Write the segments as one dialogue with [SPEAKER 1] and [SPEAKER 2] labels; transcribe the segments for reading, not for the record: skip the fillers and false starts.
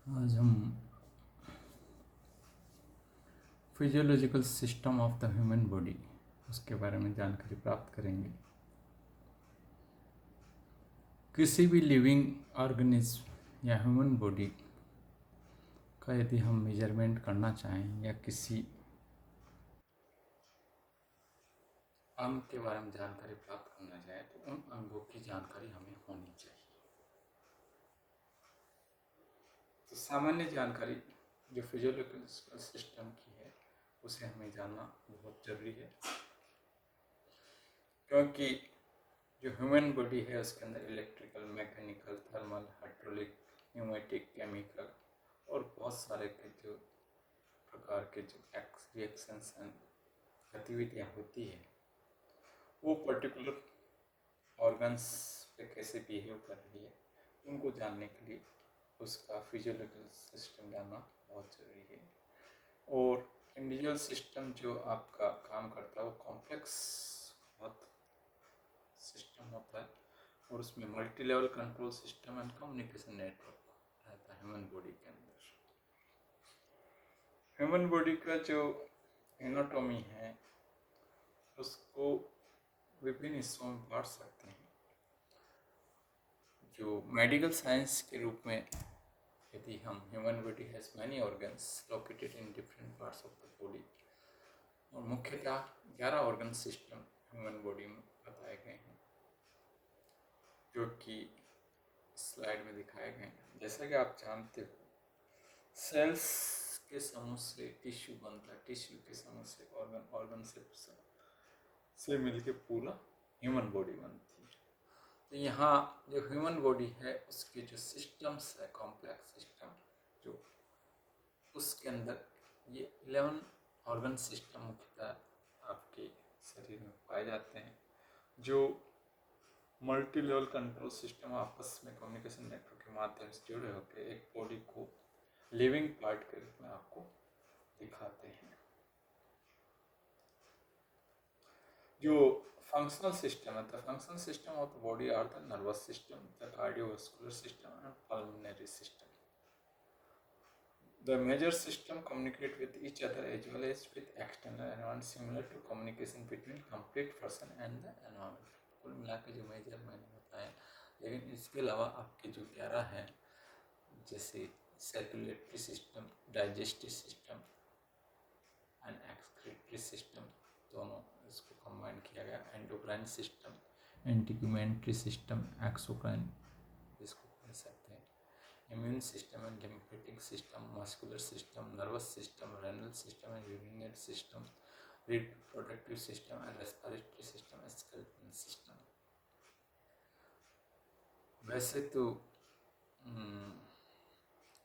[SPEAKER 1] आज हम physiological system of the human body उसके बारे में जानकारी प्राप्त करेंगे। किसी भी लिविंग ऑर्गेनिज्म या ह्यूमन बॉडी का यदि हम मेजरमेंट करना चाहें या किसी अंग के बारे में जानकारी प्राप्त करना चाहें तो उन अंगों की जानकारी हमें होनी चाहिए। तो सामान्य जानकारी जो फिजियोलॉजिकल सिस्टम की है उसे हमें जानना बहुत जरूरी है, क्योंकि जो ह्यूमन बॉडी है उसके अंदर electrical, mechanical, thermal, hydraulic, pneumatic, chemical और बहुत सारे के जो प्रकार के जो रिएक्शंस एंड गतिविधियाँ होती है वो पर्टिकुलर ऑर्गन्स पे कैसे बिहेव कर रही है उनको जानने के लिए उसका फिजियोलॉजिकल सिस्टम जानना बहुत ज़रूरी है। और इंडिविजुअल सिस्टम जो आपका काम करता है वो कॉम्प्लेक्स बहुत सिस्टम होता है और उसमें multi level control system and communication network रहता है ह्यूमन बॉडी के अंदर। ह्यूमन बॉडी का जो एनाटॉमी है उसको विभिन्न हिस्सों में बांट सकते हैं। जो मेडिकल साइंस के रूप में यदि हम human body has many organs located in different parts of the body, और मुख्यतः 11 ऑर्गन सिस्टम ह्यूमन बॉडी में बताए गए हैं जो कि स्लाइड में दिखाए गए हैं। जैसा कि आप जानते हो सेल्स के समूह से टिश्यू बनता है, टिश्यू के समूह से ऑर्गन, ऑर्गन से मिलके पूरा ह्यूमन बॉडी बनती है। तो यहाँ जो ह्यूमन बॉडी है उसके जो सिस्टम्स है, कॉम्प्लेक्स सिस्टम, जो उसके अंदर ये 11 ऑर्गन सिस्टम मुख्यतः आपके शरीर में पाए जाते हैं, जो मल्टी लेवल कंट्रोल सिस्टम आपस में कम्युनिकेशन नेटवर्क के माध्यम से जुड़े होकर एक बॉडी को लिविंग पार्ट के रूप में आपको दिखाते हैं। जो फंक्शनल सिस्टम है, the functional system of the body are the nervous system, the cardiovascular system and pulmonary system. The major system communicate with each other as well as with external environment, similar to communication between complete person and the environment. कुल मिला के जो major मैंने बताया, लेकिन इसके अलावा आपके जो 11 हैं जैसे circulatory system, digestive system and excretory system, दोनों इसको कंबाइन किया गया। एंडोक्राइन सिस्टम, एंटीग्यूमेंट्री सिस्टम, एक्सोक्राइन इसको कह सकते हैं, immune system and lymphatic system, muscular system, nervous system, renal system and urinary system, reproductive system and respiratory system, skeletal system. वैसे तो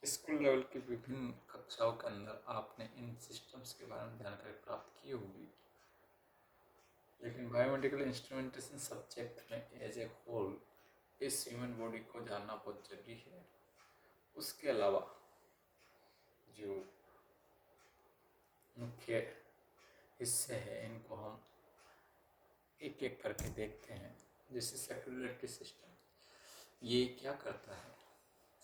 [SPEAKER 1] स्कूल लेवल की विभिन्न कक्षाओं के अंदर आपने इन सिस्टम्स के बारे में जानकारी प्राप्त की होगी, लेकिन बायोमेडिकल इंस्ट्रूमेंटेशन सब्जेक्ट में एज ए होल इस ह्यूमन बॉडी को जानना बहुत जरूरी है। उसके अलावा जो मुख्य हिस्से हैं इनको हम एक एक करके देखते हैं। जैसे सर्कुलेटरी सिस्टम, ये क्या करता है?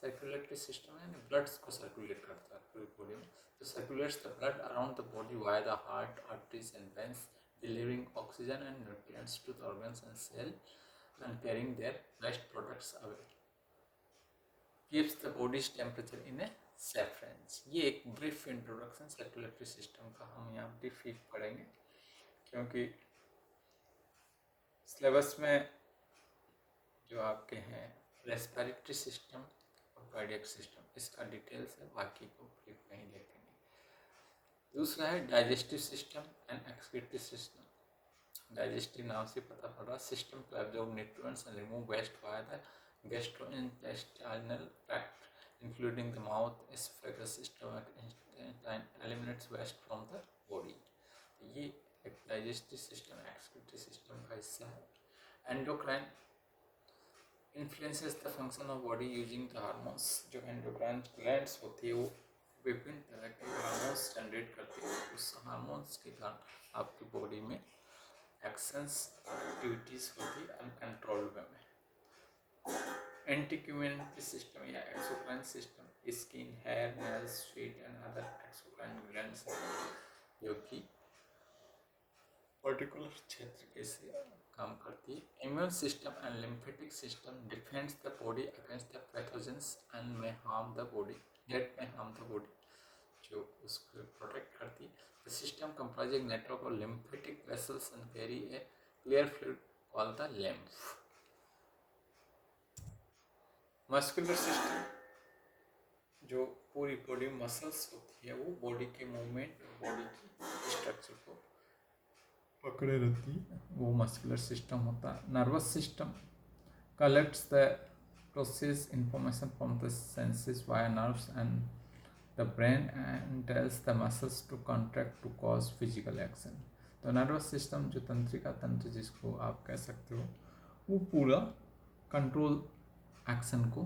[SPEAKER 1] सर्कुलेटरी सिस्टम यानी ब्लड को सर्कुलेट करता है पूरी बॉडी में। तो circulates the blood around the body via the heart, arteries and veins, delivering oxygen and nutrients to the organs and cells and carrying their waste products away. Keeps the body's temperature in a safe range. ये एक brief introduction circulatory system का हम यहाँ brief ही पढ़ेंगे, क्योंकि syllabus में जो आपके हैं रेस्पिरेटरी सिस्टम और कार्डियक सिस्टम, इसका डिटेल्स है, बाकी को ब्रीफ में ही देखेंगे। दूसरा है digestive system and excretory system. Digestive नाम से पता पड़ रहा, system to absorb nutrients and remove waste via the gastrointestinal tract, including the mouth, esophagus, stomach, and eliminates waste from the body. ये एक डाइजेस्टिव सिस्टम, एक्सक्रीटरी सिस्टम का हिस्सा है। Endocrine influences the function of body using the hormones. जो endocrine glands होती है वो विभिन्न तरह के हार्मोन्स जनरेट करती है। उस हार्मोन्स के कारण आपकी बॉडी में एक्शंस, एक्टिविटीज होती है अनकंट्रोल्ड वे में। एंटीग्यूमेंट्री सिस्टम या exocrine system, skin, hair, nails, feet and other exocrine glands जो कि पर्टिकुलर क्षेत्र के से काम करती है। Immune system and lymphatic system defends the body against the pathogens and may harm the body जो उसको प्रोटेक्ट करती है। The system comprising network of lymphatic vessels and carry a clear fluid called the lymph. Muscular system जो पूरी body muscles होती है वो body के मूवमेंट और बॉडी की स्ट्रक्चर को पकड़े रहती है, वो मस्कुलर सिस्टम होता है। Nervous system collects the process information from the senses via nerves and the brain and tells the muscles to contract to cause physical action। तो नर्वस सिस्टम जो तंत्रिका तंत्र जिसको आप कह सकते हो वो पूरा कंट्रोल एक्शन को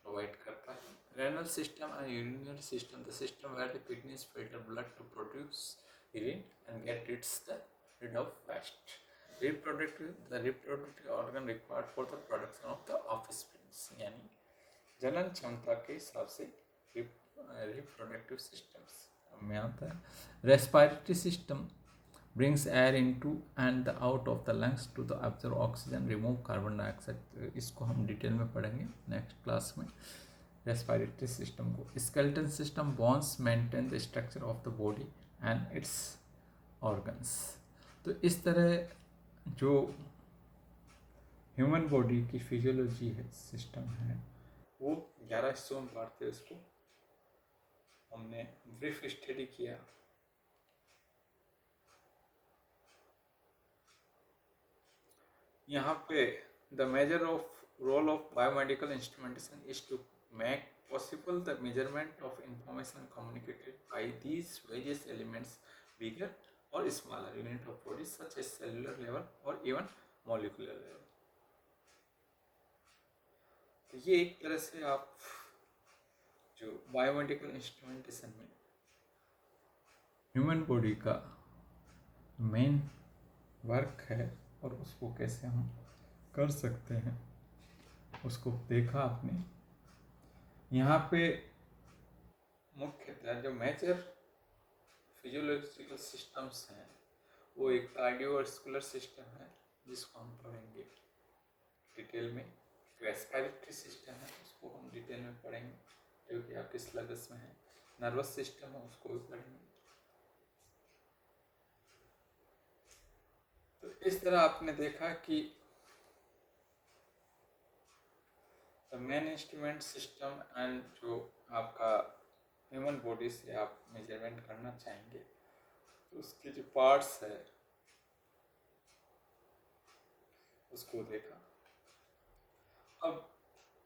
[SPEAKER 1] प्रोवाइड करता है। Renal system and urinary system the system where the kidneys filter blood to produce urine and get rid of waste। the reproductive organ required for the production of the offspring यानी जनन क्षमता के हिसाब से reproductive systems में आता है। Respiratory system brings air into and out of the lungs to the absorb oxygen, remove carbon dioxide। इसको हम डिटेल में पढ़ेंगे नेक्स्ट क्लास में। रेस्पिरेटरी सिस्टम को skeleton system bones maintain the structure of the body and it's organs. तो इस तरह जो ह्यूमन बॉडी की फिजियोलॉजी है सिस्टम है वो 11 हिस्सों में बांटते हैं। इसको हमने ब्रीफ स्टडी किया। यहाँ पे the major of role of biomedical instrumentation is to make possible the measurement of information communicated by these various elements bigger or smaller unit of body such as cellular level or even molecular level। तो ये एक तरह से आप जो biomedical instrumentation में human body का main work है और उसको कैसे हम कर सकते हैं उसको देखा आपने। यहाँ पे मुख्यतः जो मेजर फिजियोलॉजिकल सिस्टम्स हैं वो एक कार्डियोवास्कुलर सिस्टम है जिसको हम पढ़ेंगे डिटेल में। रेस्पिरेटरी सिस्टम है उसको हम डिटेल में पढ़ेंगे जो कि आपके सिलेबस में है। नर्वस सिस्टम है उसको भी पढ़ेंगे। तो इस तरह आपने देखा कि मेन इंस्ट्रूमेंट सिस्टम एंड जो आपका ह्यूमन बॉडी से आप मेजरमेंट करना चाहेंगे तो उसके जो पार्ट्स है उसको देखा। अब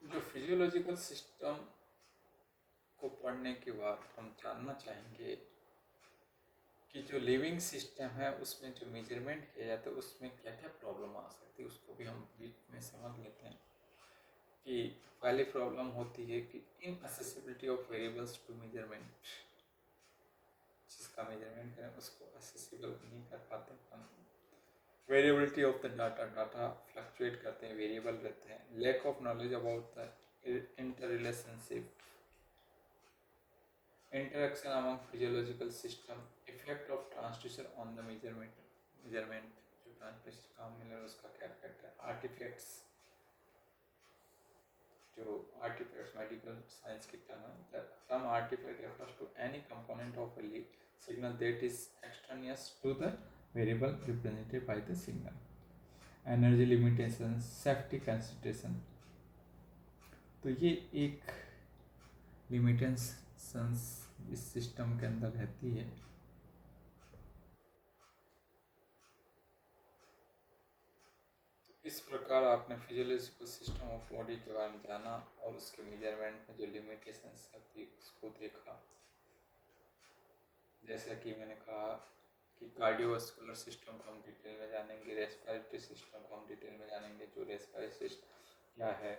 [SPEAKER 1] जो फिजियोलॉजिकल सिस्टम को पढ़ने के बाद हम जानना चाहेंगे कि जो लिविंग सिस्टम है उसमें जो मेजरमेंट किया जाता है उसमें क्या क्या प्रॉब्लम आ सकती है उसको भी हम बीच में समझ लेते हैं। कि पहली प्रॉब्लम होती है कि inaccessibility of variables to measurement. जिसका मेजरमेंट करें उसको असेसिबल नहीं कर पाते हम। Variability of the data fluctuate करते हैं, वेरिएबल रहते हैं। Lack of knowledge about the inter relationship, interaction among physiological system, effect of transducer on the measurement जो ट्रांसड्यूसर काम मिले उसका क्या इफेक्ट है। आर्टिफैक्ट्स जो आर्टिफैक्ट्स मेडिकल साइंस की term artifact refers to any component of a signal that is extraneous to the variable represented by the signal। Energy limitation, safety consideration, तो ये एक लिमिटेशंस इस सिस्टम के अंदर रहती है। इस प्रकार आपने फिजियोलॉजिकल सिस्टम ऑफ बॉडी के बारे में जाना और उसके मेजरमेंट में जो लिमिटेशंस थी उसको देखा। जैसा कि मैंने कहा कि कार्डियोवास्कुलर सिस्टम को हम डिटेल में जानेंगे, रेस्पिरेटरी सिस्टम को हम डिटेल में जानेंगे। जो रेस्पिरेटरी सिस्टम क्या है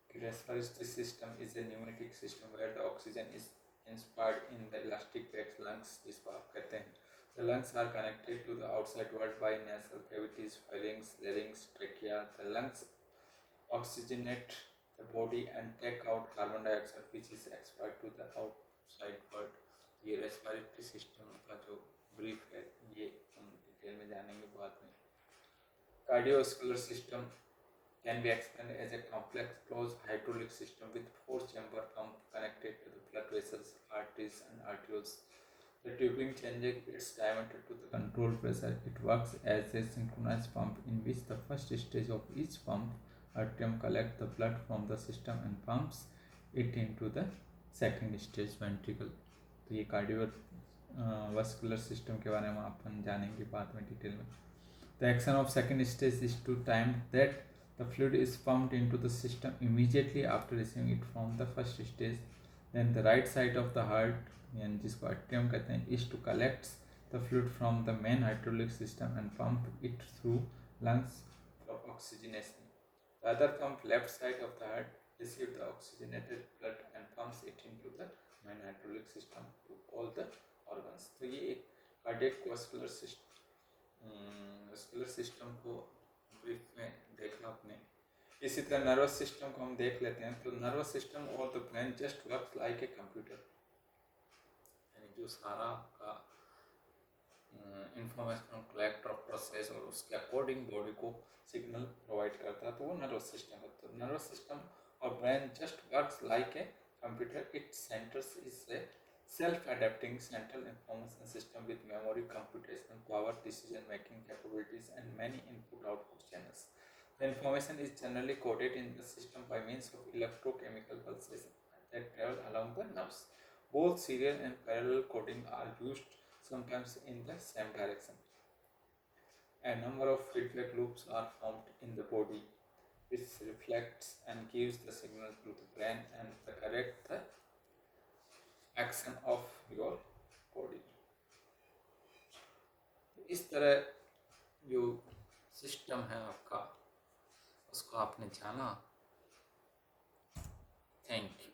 [SPEAKER 1] कि respiratory system is a pneumatic system where the oxygen is inspired in the elastic bags lungs, जिसको आप कहते हैं। The lungs are connected to the outside world by nasal cavities, pharynx, larynx, trachea। The lungs oxygenate the body and take out carbon dioxide which is expired to the outside world. ये respiratory system का जो brief है ये हम detail में जानेंगे बाद में. Cardiovascular system can be explained as a complex closed hydraulic system with four-chamber pump connected to the blood vessels, arteries, and arterioles. The tubing changes its diameter to the control pressure. It works as a synchronized pump in which the first stage of each pump, arterium, collects the blood from the system and pumps it into the second stage ventricle. तो ये cardiovascular system के बारे में अपन जानेंगे बाद में detail में. The action of second stage is to time that the fluid is pumped into the system immediately after receiving it from the first stage. Then the right side of the heart, यानी जिसको atrium कहते हैं, is to collect the fluid from the main hydraulic system and pump it through lungs for oxygenation. The other pump, left side of the heart, receives the oxygenated blood and pumps it into the main hydraulic system to all the organs. तो ये एक cardiac vascular system को brief में देखा आपने. इसी तरह nervous system को हम देख लेते हैं. तो नर्वस सिस्टम और the brain just works like a computer, यानी जो सारा का इंफॉर्मेशन कलेक्ट और प्रोसेस और उसके अकॉर्डिंग बॉडी को सिग्नल प्रोवाइड करता है, तो वो नर्वस सिस्टम है. तो नर्वस सिस्टम और brain just works like a computer. It centres is a self-adapting central information system with memory, computation power, decision-making capabilities, and many input-output channels. The information is generally coded in the system by means of electrochemical pulses that travel along the nerves. Both serial and parallel coding are used, sometimes in the same direction. A number of feedback loops are formed in the body, which reflects and gives the signal to the brain and correct the action of your body. इस तरह जो system है आपका उसको आपने जाना. Thank you.